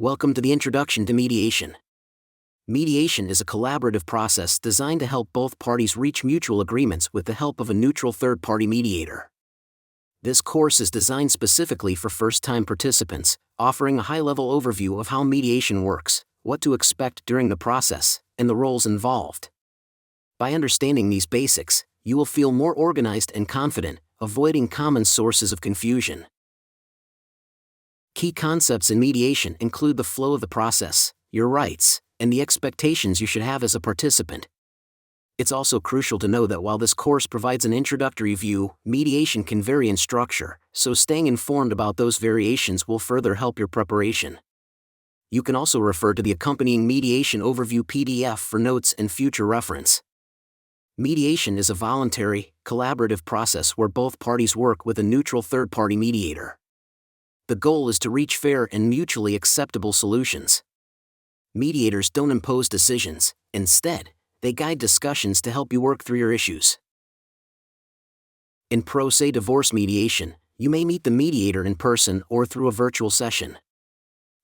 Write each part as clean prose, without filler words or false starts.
Welcome to the Introduction to Mediation. Mediation is a collaborative process designed to help both parties reach mutual agreements with the help of a neutral third-party mediator. This course is designed specifically for first-time participants, offering a high-level overview of how mediation works, what to expect during the process, and the roles involved. By understanding these basics, you will feel more organized and confident, avoiding common sources of confusion. Key concepts in mediation include the flow of the process, your rights, and the expectations you should have as a participant. It's also crucial to know that while this course provides an introductory view, mediation can vary in structure, so staying informed about those variations will further help your preparation. You can also refer to the accompanying Mediation Overview PDF for notes and future reference. Mediation is a voluntary, collaborative process where both parties work with a neutral third-party mediator. The goal is to reach fair and mutually acceptable solutions. Mediators don't impose decisions; instead, they guide discussions to help you work through your issues. In pro se divorce mediation, you may meet the mediator in person or through a virtual session.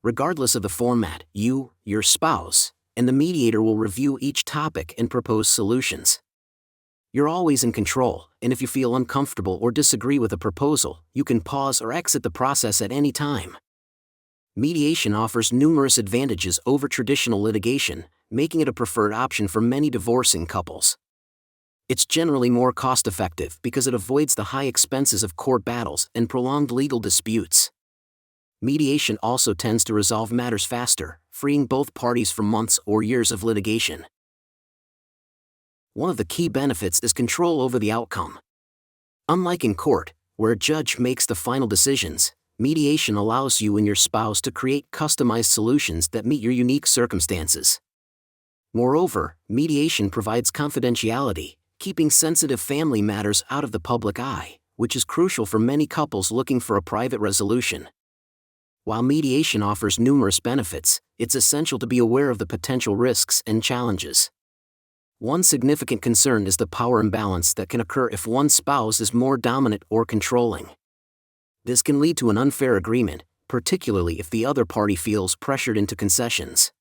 Regardless of the format, you, your spouse, and the mediator will review each topic and propose solutions. You're always in control, and if you feel uncomfortable or disagree with a proposal, you can pause or exit the process at any time. Mediation offers numerous advantages over traditional litigation, making it a preferred option for many divorcing couples. It's generally more cost-effective because it avoids the high expenses of court battles and prolonged legal disputes. Mediation also tends to resolve matters faster, freeing both parties from months or years of litigation. One of the key benefits is control over the outcome. Unlike in court, where a judge makes the final decisions, mediation allows you and your spouse to create customized solutions that meet your unique circumstances. Moreover, mediation provides confidentiality, keeping sensitive family matters out of the public eye, which is crucial for many couples looking for a private resolution. While mediation offers numerous benefits, it's essential to be aware of the potential risks and challenges. One significant concern is the power imbalance that can occur if one spouse is more dominant or controlling. This can lead to an unfair agreement, particularly if the other party feels pressured into concessions.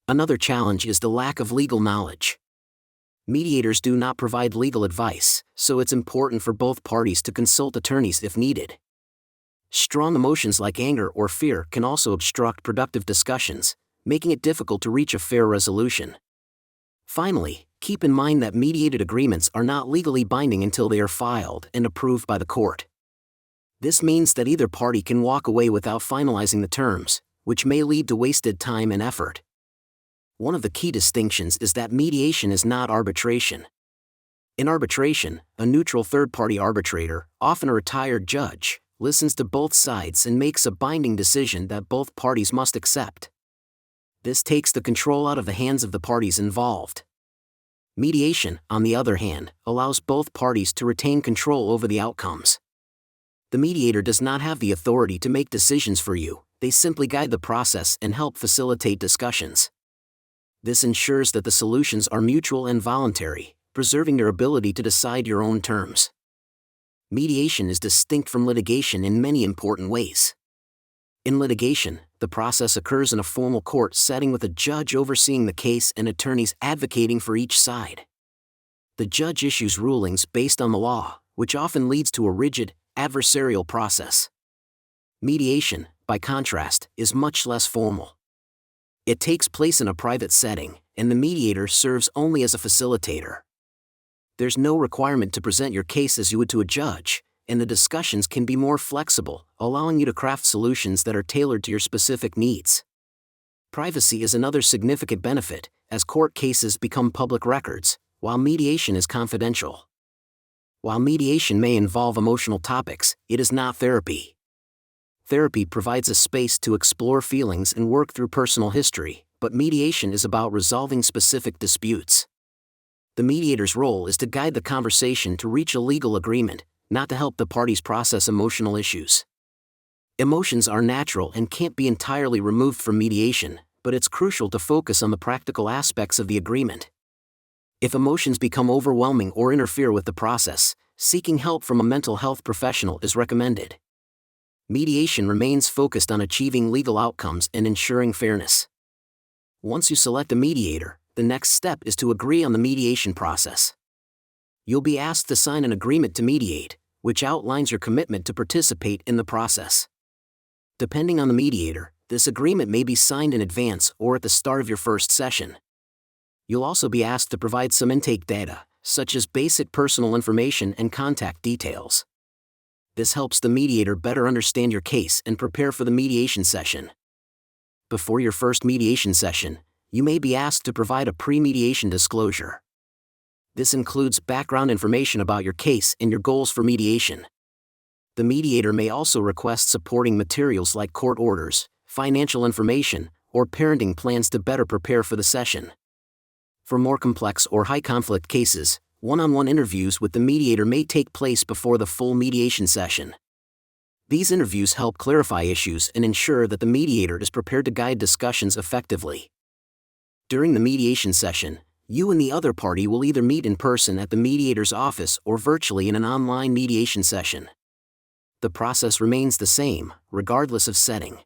Another challenge is the lack of legal knowledge. Mediators do not provide legal advice, so it's important for both parties to consult attorneys if needed. Strong emotions like anger or fear can also obstruct productive discussions, making it difficult to reach a fair resolution. Finally, keep in mind that mediated agreements are not legally binding until they are filed and approved by the court. This means that either party can walk away without finalizing the terms, which may lead to wasted time and effort. One of the key distinctions is that mediation is not arbitration. In arbitration, a neutral third-party arbitrator, often a retired judge, listens to both sides and makes a binding decision that both parties must accept. This takes the control out of the hands of the parties involved. Mediation, on the other hand, allows both parties to retain control over the outcomes. The mediator does not have the authority to make decisions for you; they simply guide the process and help facilitate discussions. This ensures that the solutions are mutual and voluntary, preserving your ability to decide your own terms. Mediation is distinct from litigation in many important ways. In litigation, the process occurs in a formal court setting with a judge overseeing the case and attorneys advocating for each side. The judge issues rulings based on the law, which often leads to a rigid, adversarial process. Mediation, by contrast, is much less formal. It takes place in a private setting, and the mediator serves only as a facilitator. There's no requirement to present your case as you would to a judge, and the discussions can be more flexible, allowing you to craft solutions that are tailored to your specific needs. Privacy is another significant benefit, as court cases become public records, while mediation is confidential. While mediation may involve emotional topics, it is not therapy. Therapy provides a space to explore feelings and work through personal history, but mediation is about resolving specific disputes. The mediator's role is to guide the conversation to reach a legal agreement, not to help the parties process emotional issues. Emotions are natural and can't be entirely removed from mediation, but it's crucial to focus on the practical aspects of the agreement. If emotions become overwhelming or interfere with the process, seeking help from a mental health professional is recommended. Mediation remains focused on achieving legal outcomes and ensuring fairness. Once you select a mediator, the next step is to agree on the mediation process. You'll be asked to sign an agreement to mediate, which outlines your commitment to participate in the process. Depending on the mediator, this agreement may be signed in advance or at the start of your first session. You'll also be asked to provide some intake data, such as basic personal information and contact details. This helps the mediator better understand your case and prepare for the mediation session. Before your first mediation session, you may be asked to provide a pre-mediation disclosure. This includes background information about your case and your goals for mediation. The mediator may also request supporting materials like court orders, financial information, or parenting plans to better prepare for the session. For more complex or high-conflict cases, one-on-one interviews with the mediator may take place before the full mediation session. These interviews help clarify issues and ensure that the mediator is prepared to guide discussions effectively. During the mediation session, you and the other party will either meet in person at the mediator's office or virtually in an online mediation session. The process remains the same, regardless of setting.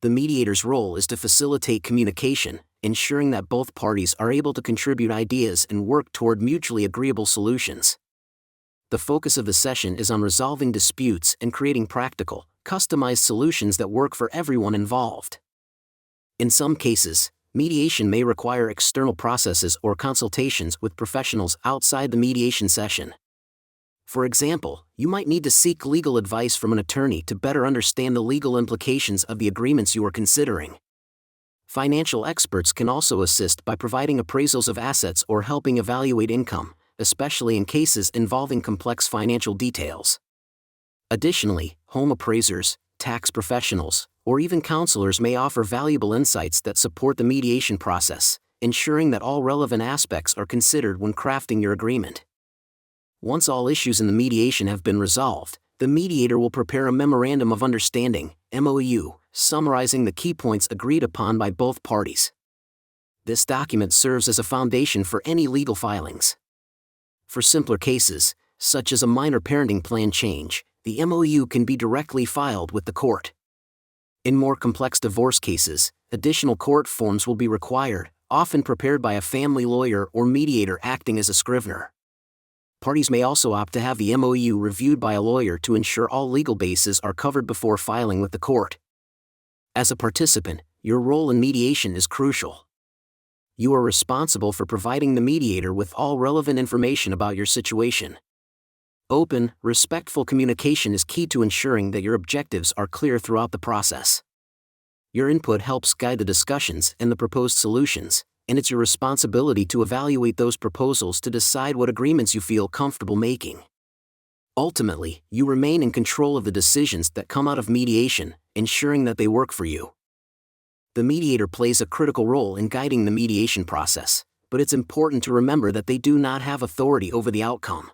The mediator's role is to facilitate communication, ensuring that both parties are able to contribute ideas and work toward mutually agreeable solutions. The focus of the session is on resolving disputes and creating practical, customized solutions that work for everyone involved. In some cases, mediation may require external processes or consultations with professionals outside the mediation session. For example, you might need to seek legal advice from an attorney to better understand the legal implications of the agreements you are considering. Financial experts can also assist by providing appraisals of assets or helping evaluate income, especially in cases involving complex financial details. Additionally, home appraisers, tax professionals, or even counselors may offer valuable insights that support the mediation process, ensuring that all relevant aspects are considered when crafting your agreement. Once all issues in the mediation have been resolved, the mediator will prepare a Memorandum of Understanding, MOU, summarizing the key points agreed upon by both parties. This document serves as a foundation for any legal filings. For simpler cases, such as a minor parenting plan change, the MOU can be directly filed with the court. In more complex divorce cases, additional court forms will be required, often prepared by a family lawyer or mediator acting as a scrivener. Parties may also opt to have the MOU reviewed by a lawyer to ensure all legal bases are covered before filing with the court. As a participant, your role in mediation is crucial. You are responsible for providing the mediator with all relevant information about your situation. Open, respectful communication is key to ensuring that your objectives are clear throughout the process. Your input helps guide the discussions and the proposed solutions, and it's your responsibility to evaluate those proposals to decide what agreements you feel comfortable making. Ultimately, you remain in control of the decisions that come out of mediation, ensuring that they work for you. The mediator plays a critical role in guiding the mediation process, but it's important to remember that they do not have authority over the outcome.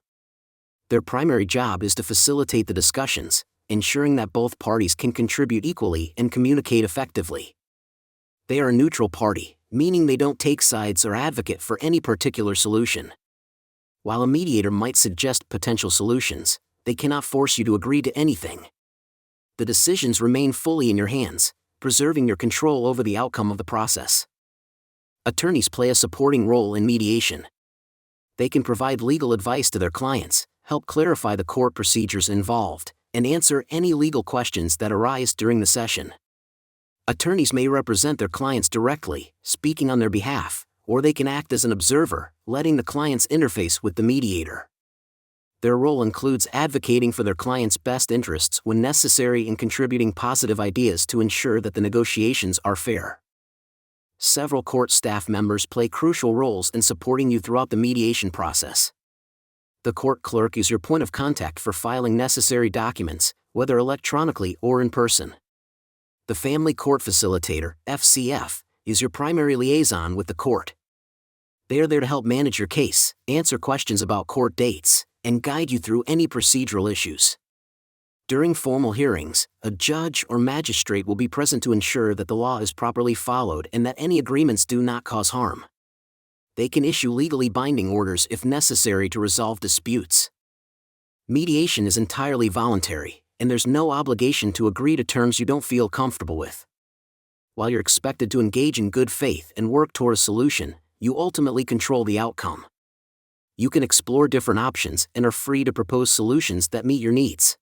Their primary job is to facilitate the discussions, ensuring that both parties can contribute equally and communicate effectively. They are a neutral party, meaning they don't take sides or advocate for any particular solution. While a mediator might suggest potential solutions, they cannot force you to agree to anything. The decisions remain fully in your hands, preserving your control over the outcome of the process. Attorneys play a supporting role in mediation. They can provide legal advice to their clients, help clarify the court procedures involved, and answer any legal questions that arise during the session. Attorneys may represent their clients directly, speaking on their behalf, or they can act as an observer, letting the clients interface with the mediator. Their role includes advocating for their clients' best interests when necessary and contributing positive ideas to ensure that the negotiations are fair. Several court staff members play crucial roles in supporting you throughout the mediation process. The court clerk is your point of contact for filing necessary documents, whether electronically or in person. The Family Court Facilitator, FCF, is your primary liaison with the court. They are there to help manage your case, answer questions about court dates, and guide you through any procedural issues. During formal hearings, a judge or magistrate will be present to ensure that the law is properly followed and that any agreements do not cause harm. They can issue legally binding orders if necessary to resolve disputes. Mediation is entirely voluntary, and there's no obligation to agree to terms you don't feel comfortable with. While you're expected to engage in good faith and work toward a solution, you ultimately control the outcome. You can explore different options and are free to propose solutions that meet your needs.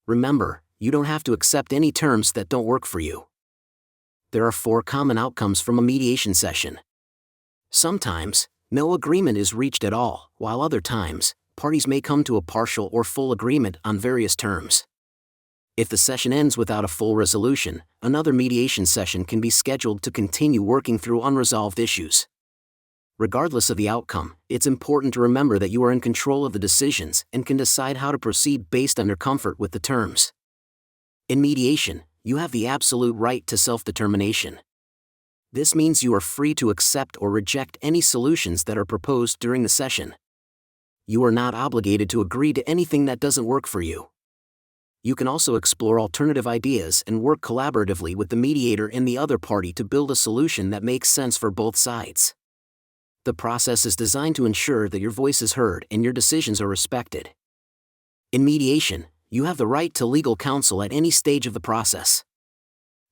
Remember, you don't have to accept any terms that don't work for you. There are 4 common outcomes from a mediation session. Sometimes, no agreement is reached at all, while other times, parties may come to a partial or full agreement on various terms. If the session ends without a full resolution, another mediation session can be scheduled to continue working through unresolved issues. Regardless of the outcome, it's important to remember that you are in control of the decisions and can decide how to proceed based on your comfort with the terms. In mediation, you have the absolute right to self-determination. This means you are free to accept or reject any solutions that are proposed during the session. You are not obligated to agree to anything that doesn't work for you. You can also explore alternative ideas and work collaboratively with the mediator and the other party to build a solution that makes sense for both sides. The process is designed to ensure that your voice is heard and your decisions are respected. In mediation, you have the right to legal counsel at any stage of the process.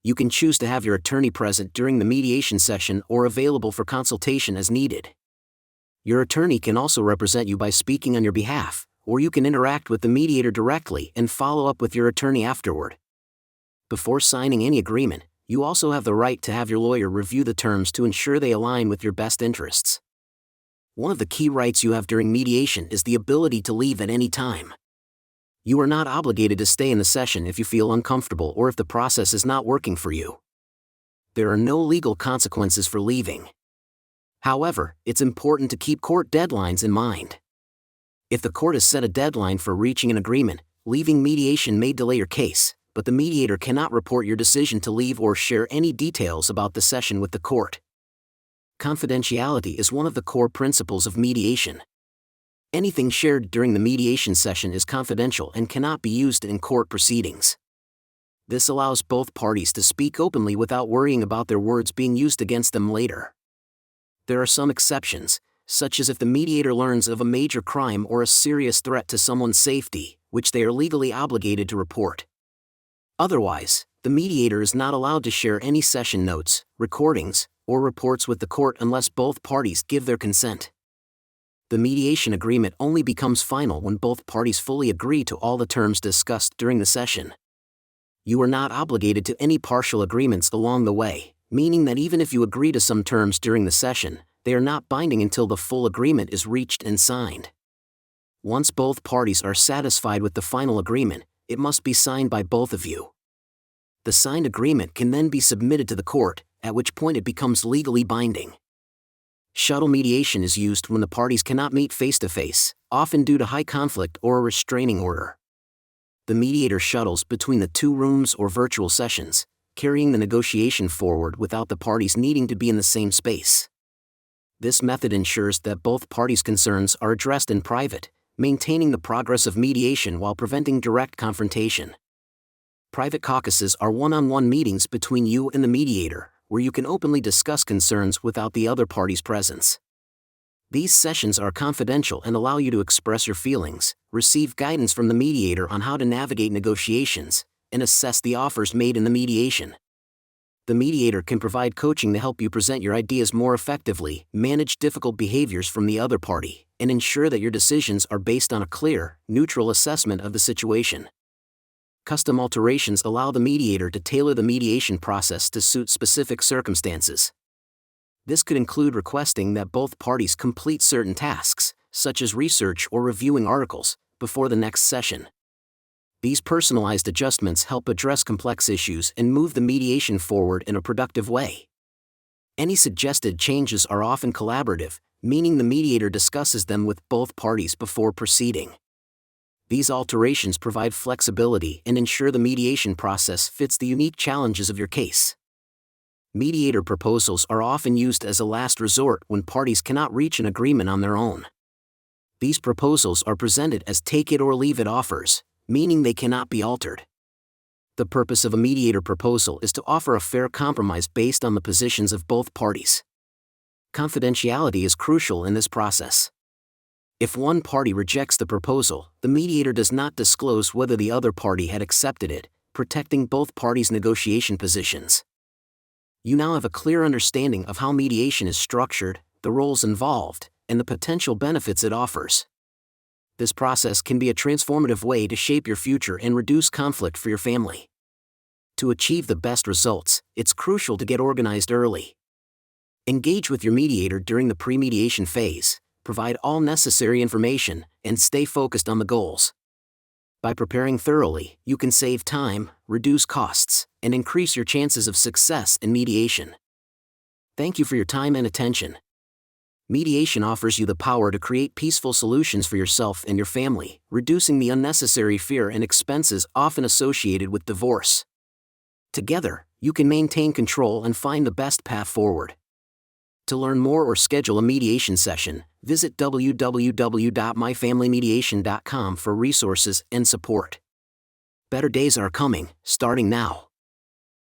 You can choose to have your attorney present during the mediation session or available for consultation as needed. Your attorney can also represent you by speaking on your behalf, or you can interact with the mediator directly and follow up with your attorney afterward. Before signing any agreement, you also have the right to have your lawyer review the terms to ensure they align with your best interests. One of the key rights you have during mediation is the ability to leave at any time. You are not obligated to stay in the session if you feel uncomfortable or if the process is not working for you. There are no legal consequences for leaving. However, it's important to keep court deadlines in mind. If the court has set a deadline for reaching an agreement, leaving mediation may delay your case, but the mediator cannot report your decision to leave or share any details about the session with the court. Confidentiality is one of the core principles of mediation. Anything shared during the mediation session is confidential and cannot be used in court proceedings. This allows both parties to speak openly without worrying about their words being used against them later. There are some exceptions, such as if the mediator learns of a major crime or a serious threat to someone's safety, which they are legally obligated to report. Otherwise, the mediator is not allowed to share any session notes, recordings, or reports with the court unless both parties give their consent. The mediation agreement only becomes final when both parties fully agree to all the terms discussed during the session. You are not obligated to any partial agreements along the way, meaning that even if you agree to some terms during the session, they are not binding until the full agreement is reached and signed. Once both parties are satisfied with the final agreement, it must be signed by both of you. The signed agreement can then be submitted to the court, at which point it becomes legally binding. Shuttle mediation is used when the parties cannot meet face-to-face, often due to high conflict or a restraining order. The mediator shuttles between the 2 rooms or virtual sessions, carrying the negotiation forward without the parties needing to be in the same space. This method ensures that both parties' concerns are addressed in private, maintaining the progress of mediation while preventing direct confrontation. Private caucuses are one-on-one meetings between you and the mediator, where you can openly discuss concerns without the other party's presence. These sessions are confidential and allow you to express your feelings, receive guidance from the mediator on how to navigate negotiations, and assess the offers made in the mediation. The mediator can provide coaching to help you present your ideas more effectively, manage difficult behaviors from the other party, and ensure that your decisions are based on a clear, neutral assessment of the situation. Custom alterations allow the mediator to tailor the mediation process to suit specific circumstances. This could include requesting that both parties complete certain tasks, such as research or reviewing articles, before the next session. These personalized adjustments help address complex issues and move the mediation forward in a productive way. Any suggested changes are often collaborative, meaning the mediator discusses them with both parties before proceeding. These alterations provide flexibility and ensure the mediation process fits the unique challenges of your case. Mediator proposals are often used as a last resort when parties cannot reach an agreement on their own. These proposals are presented as take-it-or-leave-it offers, meaning they cannot be altered. The purpose of a mediator proposal is to offer a fair compromise based on the positions of both parties. Confidentiality is crucial in this process. If one party rejects the proposal, the mediator does not disclose whether the other party had accepted it, protecting both parties' negotiation positions. You now have a clear understanding of how mediation is structured, the roles involved, and the potential benefits it offers. This process can be a transformative way to shape your future and reduce conflict for your family. To achieve the best results, it's crucial to get organized early. Engage with your mediator during the pre-mediation phase, provide all necessary information, and stay focused on the goals. By preparing thoroughly, you can save time, reduce costs, and increase your chances of success in mediation. Thank you for your time and attention. Mediation offers you the power to create peaceful solutions for yourself and your family, reducing the unnecessary fear and expenses often associated with divorce. Together, you can maintain control and find the best path forward. To learn more or schedule a mediation session, visit www.myfamilymediation.com for resources and support. Better days are coming, starting now.